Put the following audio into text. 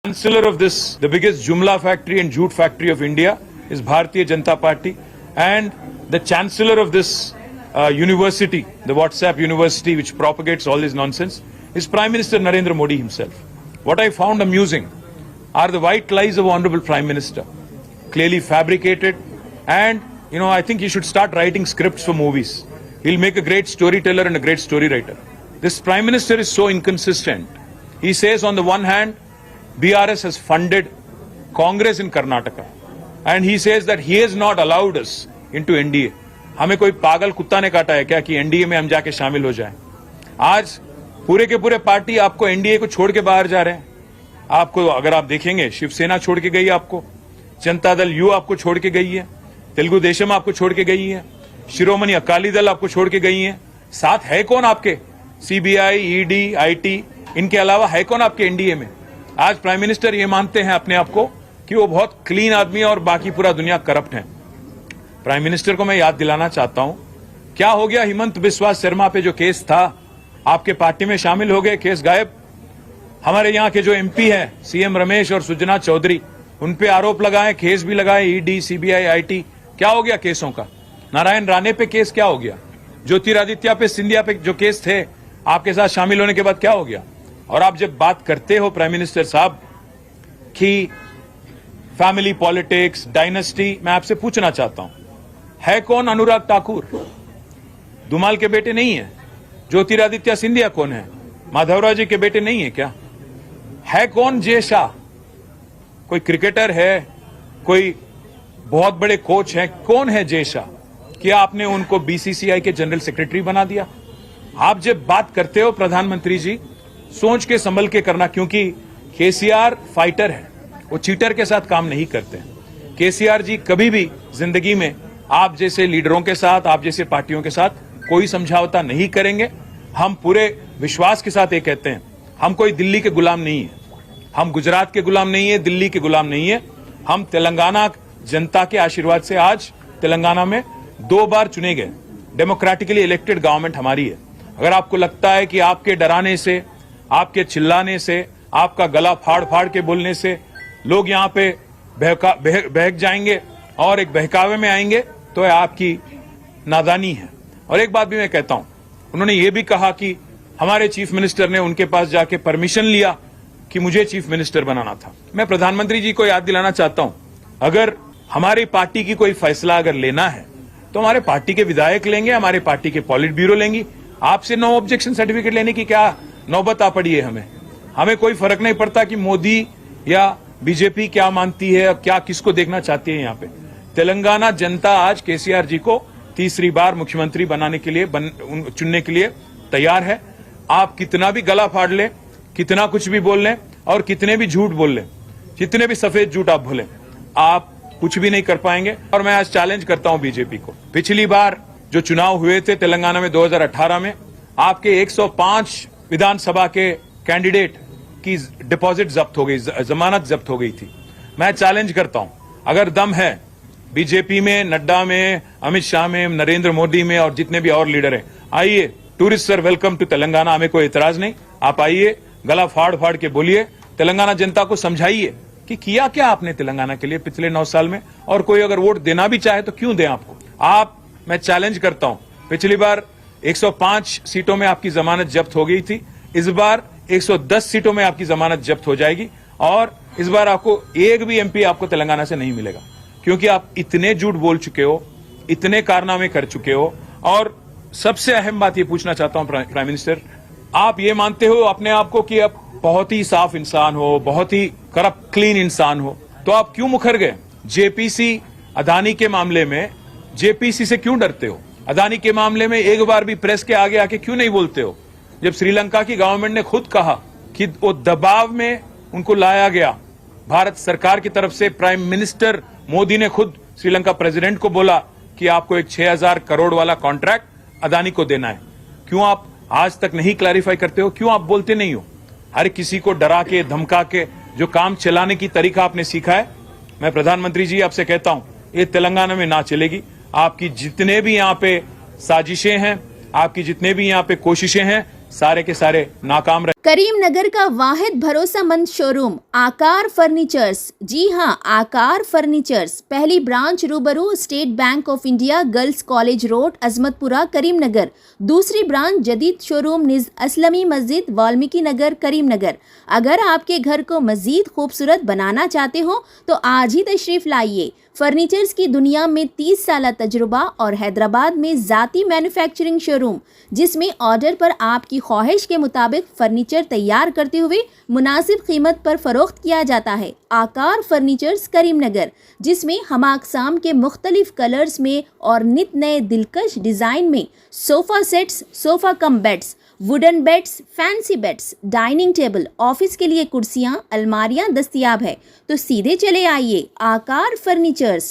Chancellor of this, the biggest Jumla factory and Jute factory of India is Bharatiya Janata Party, and the Chancellor of this university, the WhatsApp university which propagates all this nonsense, is Prime Minister Narendra Modi himself. What I found amusing are the white lies of Honorable Prime Minister, clearly fabricated, and I think he should start writing scripts for movies. He'll make a great storyteller and a great story writer. This Prime Minister is so inconsistent. He says on the one hand, BRS has funded Congress in Karnataka, and he says that he has not allowed us into NDA. हमें कोई पागल कुत्ता ने काटा है क्या कि NDA में हम जाके शामिल हो जाएं? आज पूरे के पूरे पार्टी आपको एनडीए को छोड़ के बाहर जा रहे हैं। आपको अगर आप देखेंगे, शिवसेना छोड़ के गई है आपको, जनता दल यू आपको छोड़ के गई है, तेलुगु देशम आपको छोड़ के गई है, शिरोमणि अकाली दल आपको छोड़ के गई है। साथ है कौन आपके? सीबीआई, ईडी, आईटी, इनके अलावा है कौन आपके एनडीए में? आज प्राइम मिनिस्टर ये मानते हैं अपने आप को कि वो बहुत क्लीन आदमी है और बाकी पूरा दुनिया करप्ट है। प्राइम मिनिस्टर को मैं याद दिलाना चाहता हूं, क्या हो गया हिमंत बिस्वा शर्मा पे जो केस था, आपके पार्टी में शामिल हो गए, केस गायब। हमारे यहाँ के जो एमपी है सीएम रमेश और सुजना चौधरी, उन पे आरोप लगाए, केस भी लगाए, ईडी, सीबीआई, आईटी, क्या हो गया केसों का? नारायण राणे पे केस क्या हो गया? ज्योतिरादित्य पे, सिंधिया पे जो केस थे आपके साथ शामिल होने के बाद क्या हो गया? और आप जब बात करते हो प्राइम मिनिस्टर साहब कि फैमिली पॉलिटिक्स, डायनेस्टी, मैं आपसे पूछना चाहता हूं, है कौन अनुराग ठाकुर? धुमाल के बेटे नहीं है? ज्योतिरादित्य सिंधिया कौन है? माधवराव जी के बेटे नहीं है क्या? है कौन जय शाह? कोई क्रिकेटर है? कोई बहुत बड़े कोच हैं? कौन है जय शाह? क्या आपने उनको बीसीसीआई के जनरल सेक्रेटरी बना दिया? आप जब बात करते हो प्रधानमंत्री जी, सोच के संभल के करना, क्योंकि केसीआर फाइटर है, वो चीटर के साथ काम नहीं करते हैं। केसीआर जी कभी भी जिंदगी में आप जैसे लीडरों के साथ, आप जैसे पार्टियों के साथ कोई समझौता नहीं करेंगे। हम पूरे विश्वास के साथ ये कहते हैं, हम कोई दिल्ली के गुलाम नहीं है, हम गुजरात के गुलाम नहीं है, दिल्ली के गुलाम नहीं है। हम तेलंगाना जनता के आशीर्वाद से आज तेलंगाना में 2 बार चुने गए, डेमोक्रेटिकली इलेक्टेड गवर्नमेंट हमारी है। अगर आपको लगता है कि आपके डराने से, आपके चिल्लाने से, आपका गला फाड़ फाड़ के बोलने से लोग यहाँ पे बहक जाएंगे और एक बहकावे में आएंगे, तो आपकी नादानी है। और एक बात भी मैं कहता हूं, उन्होंने ये भी कहा कि हमारे चीफ मिनिस्टर ने उनके पास जाके परमिशन लिया कि मुझे चीफ मिनिस्टर बनाना था। मैं प्रधानमंत्री जी को याद दिलाना चाहता हूं, अगर हमारी पार्टी की कोई फैसला अगर लेना है तो हमारे पार्टी के विधायक लेंगे, हमारे पार्टी के पॉलिट ब्यूरो लेंगी। आपसे नो ऑब्जेक्शन सर्टिफिकेट लेने की क्या नौबत आ पड़ी है? हमें कोई फर्क नहीं पड़ता कि मोदी या बीजेपी क्या मानती है, क्या किसको देखना चाहती है। यहाँ पे तेलंगाना जनता आज केसीआर जी को तीसरी बार मुख्यमंत्री बनाने के लिए, चुनने के लिए तैयार है। आप कितना भी गला फाड़ लें, कितना कुछ भी बोल लें और कितने भी झूठ बोल लें, जितने भी सफेद झूठ आप बोले, आप कुछ भी नहीं कर पाएंगे। और मैं आज चैलेंज करता हूं बीजेपी को, पिछली बार जो चुनाव हुए थे तेलंगाना में 2018 में, आपके 105 विधानसभा के कैंडिडेट की डिपॉजिट जब्त हो गई, जमानत जब्त हो गई थी। मैं चैलेंज करता हूं, अगर दम है बीजेपी में, नड्डा में, अमित शाह में, नरेंद्र मोदी में और जितने भी और लीडर हैं, आइए, tourist sir welcome to Telangana, हमें कोई इतराज नहीं। आप आइए, गला फाड़ फाड़ के बोलिए, तेलंगाना जनता को समझाइए कि किया क्या आपने तेलंगाना के लिए पिछले 9 साल में, और कोई अगर वोट देना भी चाहे तो क्यों दें आपको। मैं चैलेंज करता हूं, पिछली बार 105 सीटों में आपकी जमानत जब्त हो गई थी, इस बार 110 सीटों में आपकी जमानत जब्त हो जाएगी और इस बार आपको एक भी एमपी आपको तेलंगाना से नहीं मिलेगा, क्योंकि आप इतने झूठ बोल चुके हो, इतने कारनामे कर चुके हो। और सबसे अहम बात ये पूछना चाहता हूं प्राइम मिनिस्टर, आप ये मानते हो अपने आप को कि आप बहुत ही साफ इंसान हो, बहुत ही करप्ट क्लीन इंसान हो, तो आप क्यों मुखर गए? जेपीसी अदानी के मामले में जेपीसी से क्यों डरते हो? अदानी के मामले में एक बार भी प्रेस के आगे आके क्यों नहीं बोलते हो? जब श्रीलंका की गवर्नमेंट ने खुद कहा कि वो दबाव में उनको लाया गया भारत सरकार की तरफ से, प्राइम मिनिस्टर मोदी ने खुद श्रीलंका प्रेसिडेंट को बोला कि आपको एक 6000 करोड़ वाला कॉन्ट्रैक्ट अदानी को देना है। क्यों आप आज तक नहीं क्लैरिफाई करते हो? क्यों आप बोलते नहीं हो? हर किसी को डरा के, धमका के जो काम चलाने की तरीका आपने सीखा है, मैं प्रधानमंत्री जी आपसे कहता हूं, ये तेलंगाना में ना चलेगी। आपकी जितने भी यहाँ पे साजिशें हैं, आपकी जितने भी यहाँ पे कोशिशें हैं, सारे के सारे नाकाम रहे। करीमनगर का वाहिद भरोसेमंद शोरूम आकार फर्नीचर्स। जी हां, आकार फर्नीचर्स। पहली ब्रांच रूबरू State Bank of India girls college road, Azmatpura, Karimnagar. दूसरी ब्रांच जदीद शोरूम निज असलमी मस्जिद, वाल्मीकि नगर, करीमनगर। अगर आपके घर को मजीद खूबसूरत बनाना चाहते हो तो आज ही तशरीफ लाइए। फर्नीचर्स की दुनिया में 30 साल तजुर्बा और हैदराबाद में ज़ाती मैन्युफैक्चरिंग शोरूम, जिसमें ऑर्डर पर आपकी ख्वाहिश के मुताबिक फर्नीचर तैयार करते हुए मुनासिब कीमत पर फरोख्त किया जाता है। आकार फर्नीचर्स करीमनगर, जिसमें हम अक़साम के मुख्तलिफ कलर्स में और नित नए दिलकश डिज़ाइन में sofa sets, sofa cum beds, wooden beds, fancy beds, dining table, office के लिए कुर्सियां, अलमारियां दस्तयाब है। तो सीधे चले आइए आकार फर्नीचर्स।